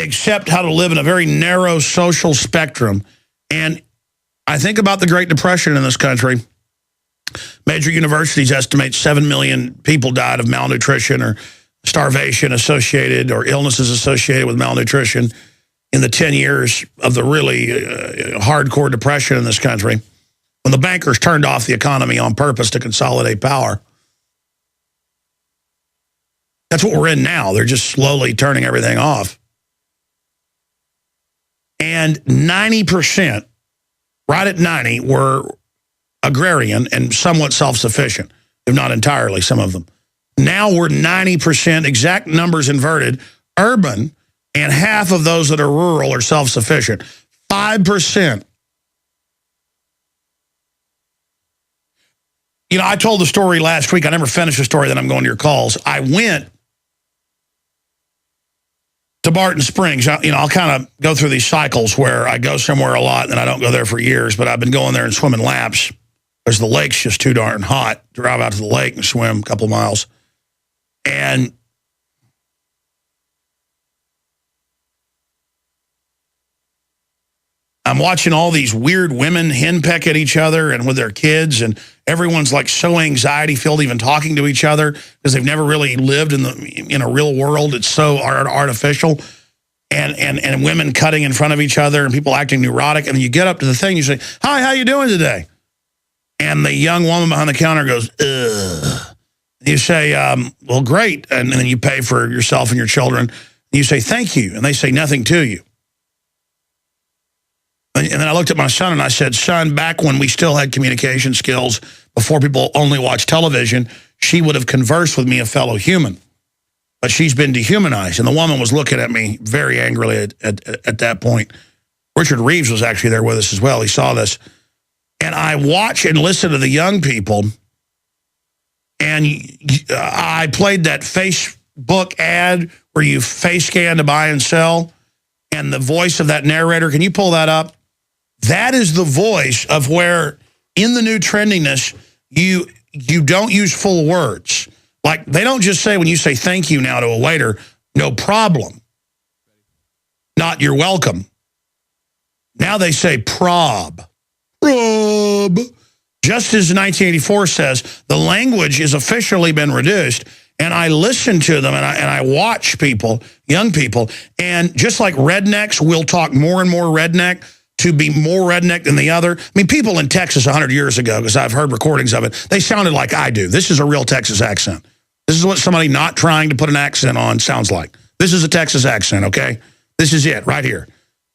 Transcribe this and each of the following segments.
accept how to live in a very narrow social spectrum. And I think about the Great Depression in this country. Major universities estimate 7 million people died of malnutrition or starvation associated or illnesses associated with malnutrition in the 10 years of the really hardcore depression in this country, when the bankers turned off the economy on purpose to consolidate power. That's what we're in now. They're just slowly turning everything off. And 90%, right at 90, were agrarian and somewhat self-sufficient, if not entirely, some of them. Now we're 90%, exact numbers inverted, urban, and half of those that are rural are self-sufficient. 5%. You know, I told the story last week. I never finished the story, then I'm going to your calls. I went to Barton Springs. I'll kind of go through these cycles where I go somewhere a lot and I don't go there for years, but I've been going there and swimming laps because the lake's just too darn hot. Drive out to the lake and swim a couple miles. And I'm watching all these weird women henpeck at each other and with their kids, and everyone's like so anxiety-filled even talking to each other because they've never really lived in a real world. It's so artificial. And women cutting in front of each other and people acting neurotic. And then you get up to the thing, you say, "Hi, how you doing today?" And the young woman behind the counter goes, "Ugh." You say, "Well, great." And then you pay for yourself and your children. And you say, "Thank you." And they say nothing to you. And then I looked at my son and I said, "Son, back when we still had communication skills, before people only watched television, she would have conversed with me, a fellow human. But she's been dehumanized." And the woman was looking at me very angrily at that point. Richard Reeves was actually there with us as well. He saw this. And I watch and listen to the young people. And I played that Facebook ad where you face scan to buy and sell. And the voice of that narrator, can you pull that up? That is the voice of where, in the new trendiness, you don't use full words. Like, they don't just say, when you say thank you now to a waiter, "No problem." Not "you're welcome." Now they say prob. Prob. Just as 1984 says, the language has officially been reduced. And I listen to them and I watch people, young people, and just like rednecks will talk more and more redneck to be more redneck than the other. I mean, people in Texas 100 years ago, because I've heard recordings of it, they sounded like I do. This is a real Texas accent. This is what somebody not trying to put an accent on sounds like. This is a Texas accent, okay? This is it right here.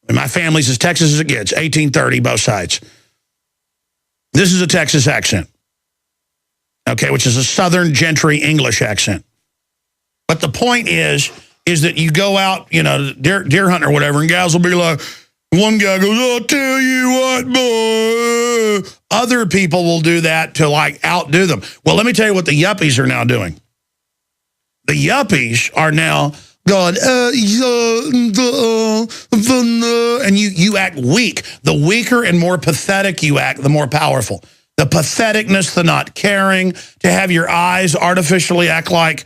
And my family's as Texas as it gets, 1830, both sides. This is a Texas accent, okay, which is a Southern gentry English accent. But the point is that you go out, you know, deer hunting or whatever, and guys will be like, one guy goes, "I'll tell you what, boy." Other people will do that to, like, outdo them. Well, let me tell you what the yuppies are now doing. The yuppies are now going, and you act weak. The weaker and more pathetic you act, the more powerful. The patheticness, the not caring, to have your eyes artificially act like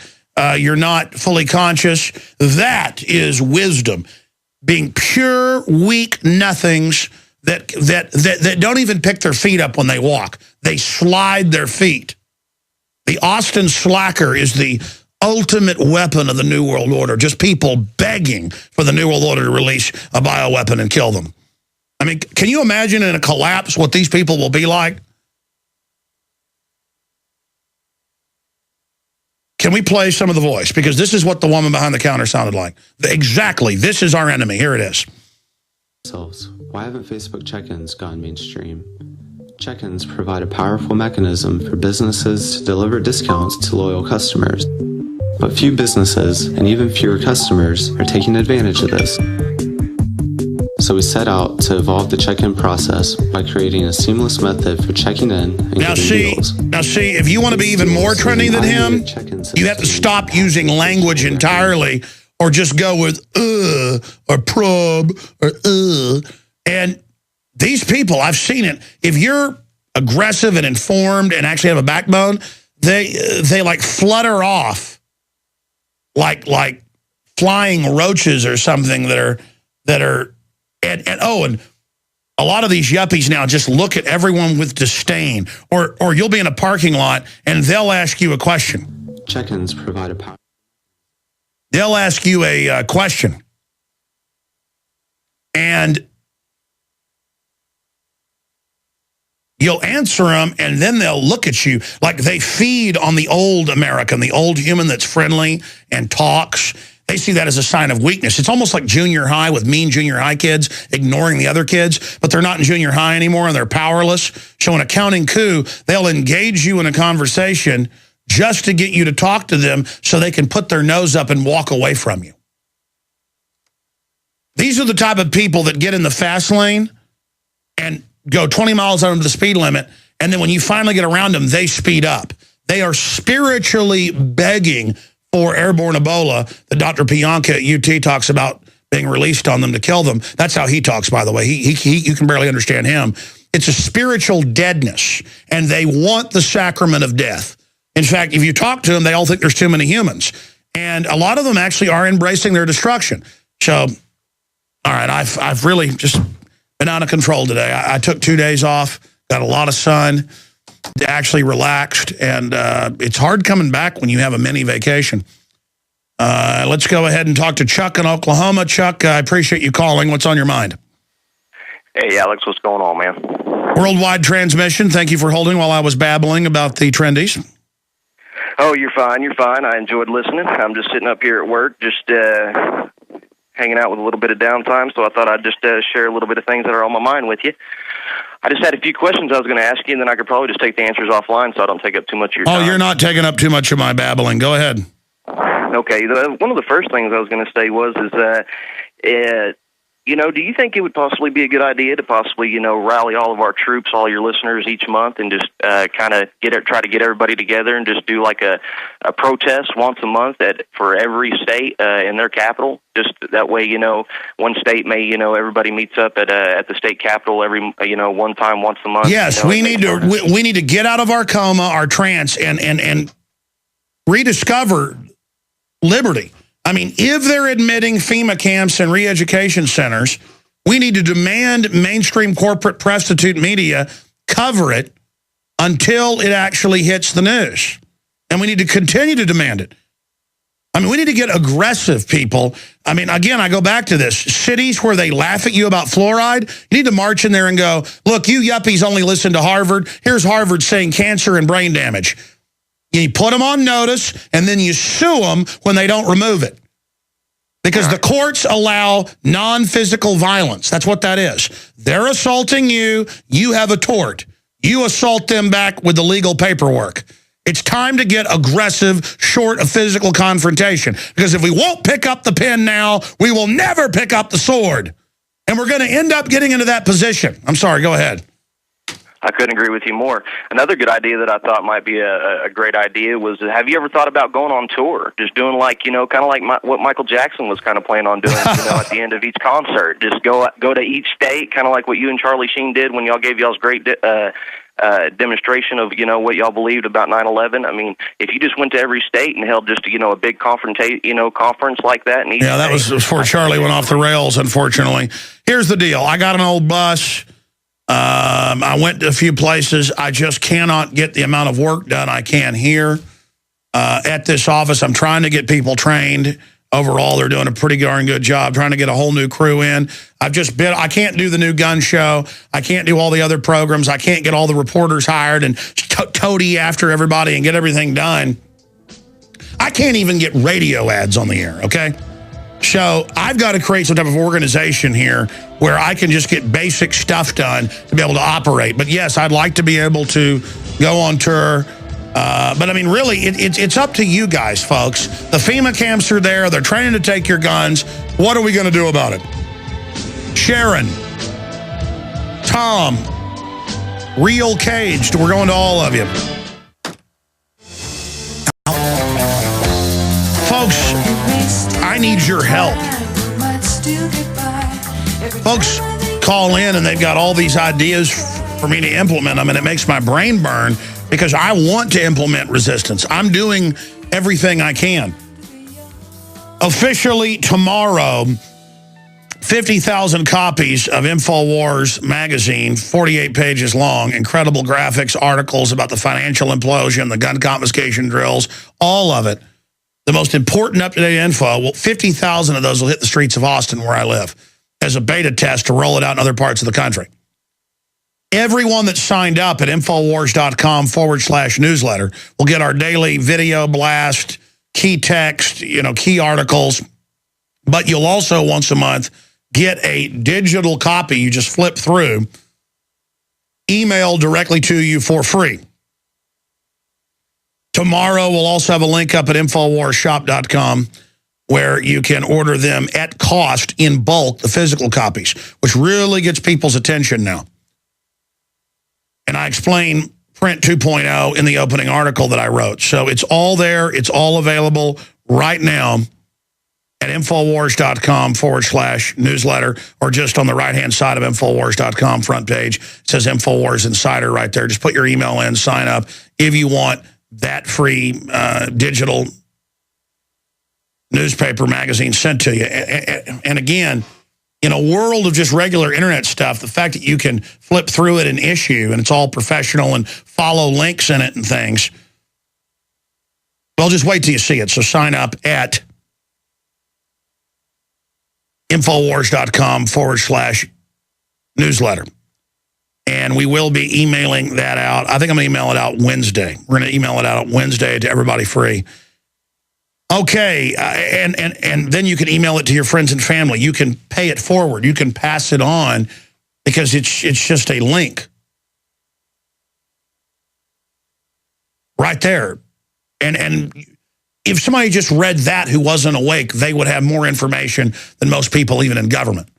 you're not fully conscious, that is wisdom. Being pure, weak nothings that don't even pick their feet up when they walk. They slide their feet. The Austin slacker is the ultimate weapon of the New World Order. Just people begging for the New World Order to release a bioweapon and kill them. I mean, can you imagine in a collapse what these people will be like? Can we play some of the voice? Because this is what the woman behind the counter sounded like. Exactly. This is our enemy. Here it is. Why haven't Facebook check-ins gone mainstream? Check-ins provide a powerful mechanism for businesses to deliver discounts to loyal customers. But few businesses, and even fewer customers, are taking advantage of this. So we set out to evolve the check-in process by creating a seamless method for checking in and getting deals. Now see, if you want to be even more trendy than him, you have to stop using language entirely or just go with or prob or And these people, I've seen it. If you're aggressive and informed and actually have a backbone, they like flutter off like flying roaches or something and a lot of these yuppies now just look at everyone with disdain, or you'll be in a parking lot and they'll ask you a question. Check-ins provide a power. They'll ask you a question, and you'll answer them, and then they'll look at you like they feed on the old American, the old human that's friendly and talks. They see that as a sign of weakness. It's almost like junior high with mean junior high kids ignoring the other kids, but they're not in junior high anymore and they're powerless. So in a counting coup, they'll engage you in a conversation just to get you to talk to them so they can put their nose up and walk away from you. These are the type of people that get in the fast lane and go 20 miles under the speed limit, and then when you finally get around them, they speed up. They are spiritually begging for airborne Ebola that Dr. Pianka at UT talks about being released on them to kill them. That's how he talks, by the way. You can barely understand him. It's a spiritual deadness, and they want the sacrament of death. In fact, if you talk to them, they all think there's too many humans. And a lot of them actually are embracing their destruction. So, all right, I've really just been out of control today. I took 2 days off, got a lot of sun, actually relaxed, and it's hard coming back when you have a mini vacation. Let's go ahead and talk to Chuck in Oklahoma. Chuck, I appreciate you calling. What's on your mind? Hey, Alex, what's going on, man? Worldwide transmission. Thank you for holding while I was babbling about the trendies. Oh, you're fine. You're fine. I enjoyed listening. I'm just sitting up here at work, just hanging out with a little bit of downtime, so I thought I'd just share a little bit of things that are on my mind with you. I just had a few questions I was going to ask you, and then I could probably just take the answers offline so I don't take up too much of your time. Oh, you're not taking up too much of my babbling. Go ahead. Okay. One of the first things I was going to say was do you think it would possibly be a good idea to possibly, rally all of our troops, all your listeners each month, and just kind of try to get everybody together and just do like a protest once a month for every state in their capital? Just that way, one state may, everybody meets up at the state capitol every, one time once a month. Yes, we need to get out of our coma, our trance, and rediscover liberty. I mean, if they're admitting FEMA camps and re-education centers, we need to demand mainstream corporate prostitute media cover it until it actually hits the news. And we need to continue to demand it. I mean, we need to get aggressive, people. I mean, again, I go back to this. Cities where they laugh at you about fluoride, you need to march in there and go, look, you yuppies only listen to Harvard. Here's Harvard saying cancer and brain damage. You put them on notice, and then you sue them when they don't remove it. Because the courts allow non-physical violence. That's what that is. They're assaulting you. You have a tort. You assault them back with the legal paperwork. It's time to get aggressive, short of physical confrontation. Because if we won't pick up the pen now, we will never pick up the sword. And we're going to end up getting into that position. I'm sorry, go ahead. I couldn't agree with you more. Another good idea that I thought might be a great idea was, have you ever thought about going on tour? Just doing like, kind of like what Michael Jackson was kind of planning on doing, at the end of each concert. Just go to each state, kind of like what you and Charlie Sheen did when y'all gave y'all's great demonstration of, what y'all believed about 9/11. I mean, if you just went to every state and held just, a big conference like that. In each yeah, that was before Charlie went off the rails, unfortunately. Here's the deal. I got an old bus. I went to a few places. I just cannot get the amount of work done I can here at this office. I'm trying to get people trained. Overall, they're doing a pretty darn good job trying to get a whole new crew in. I can't do the new gun show. I can't do all the other programs. I can't get all the reporters hired and toady after everybody and get everything done. I can't even get radio ads on the air, okay? So I've got to create some type of organization here where I can just get basic stuff done to be able to operate. But yes, I'd like to be able to go on tour. But I mean, really, it's up to you guys, folks. The FEMA camps are there. They're training to take your guns. What are we going to do about it? Sharon, Tom, Real Caged. We're going to all of you. Folks, I need your help. Folks call in and they've got all these ideas for me to implement them, and it makes my brain burn because I want to implement resistance. I'm doing everything I can. Officially tomorrow, 50,000 copies of Infowars magazine, 48 pages long, incredible graphics, articles about the financial implosion, the gun confiscation drills, all of it. The most important up-to-date info, well, 50,000 of those will hit the streets of Austin, where I live, as a beta test to roll it out in other parts of the country. Everyone that signed up at Infowars.com/newsletter will get our daily video blast, key text, key articles. But you'll also, once a month, get a digital copy you just flip through, emailed directly to you for free. Tomorrow, we'll also have a link up at InfoWarsShop.com where you can order them at cost in bulk, the physical copies, which really gets people's attention now. And I explain Print 2.0 in the opening article that I wrote. So it's all there. It's all available right now at Infowars.com/newsletter, or just on the right-hand side of Infowars.com front page. It says Infowars Insider right there. Just put your email in, sign up if you want that free digital newspaper magazine sent to you. And again, in a world of just regular internet stuff, the fact that you can flip through it and issue, and it's all professional and follow links in it and things, well, just wait till you see it. So sign up at Infowars.com/newsletter. And we will be emailing that out. I think I'm going to email it out Wednesday. We're going to email it out Wednesday to everybody free. Okay, and then you can email it to your friends and family. You can pay it forward. You can pass it on because it's just a link. Right there. And if somebody just read that who wasn't awake, they would have more information than most people, even in government.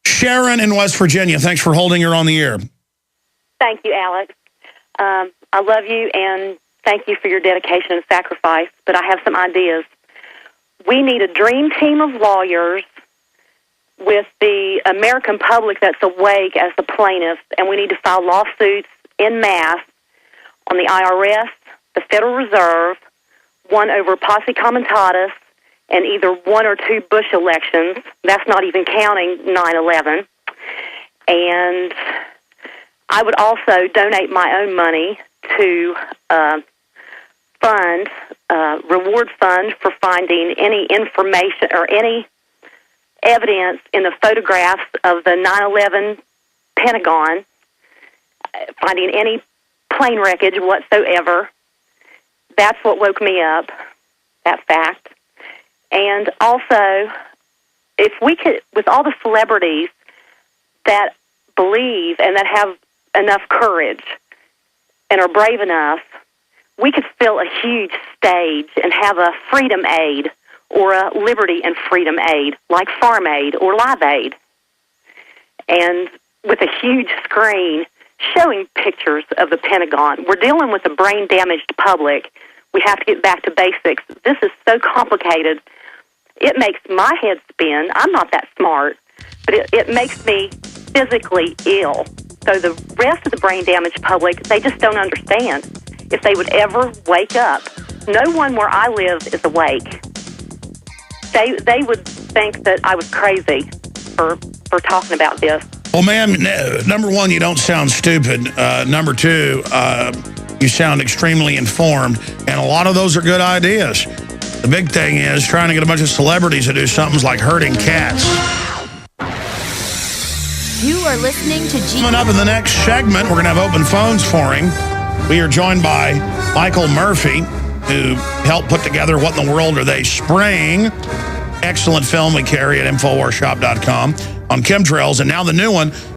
Sharon in West Virginia, thanks for holding her on the air. Thank you, Alex. I love you, and thank you for your dedication and sacrifice, but I have some ideas. We need a dream team of lawyers with the American public that's awake as the plaintiffs, and we need to file lawsuits en masse on the IRS, the Federal Reserve, one over posse comitatus, and either one or two Bush elections. That's not even counting 9/11. And I would also donate my own money to reward fund for finding any information or any evidence in the photographs of the 9/11 Pentagon, finding any plane wreckage whatsoever. That's what woke me up, that fact. And also, if we could, with all the celebrities that believe and that have enough courage and are brave enough, we could fill a huge stage and have a Freedom Aid or a Liberty and Freedom Aid, like Farm Aid or Live Aid. And with a huge screen showing pictures of the Pentagon. We're dealing with a brain-damaged public. We have to get back to basics. This is so complicated. It makes my head spin. I'm not that smart, but it makes me physically ill. So the rest of the brain-damaged public, they just don't understand. If they would ever wake up, no one where I live is awake. They would think that I was crazy for talking about this. Well, ma'am, number one, you don't sound stupid. Number two, you sound extremely informed, and a lot of those are good ideas. The big thing is trying to get a bunch of celebrities to do something like herding cats. You are listening to G. Coming up in the next segment, we're going to have open phones for him. We are joined by Michael Murphy, who helped put together What in the World Are They Spraying? Excellent film we carry at InfoWarsShop.com on chemtrails, and now the new one,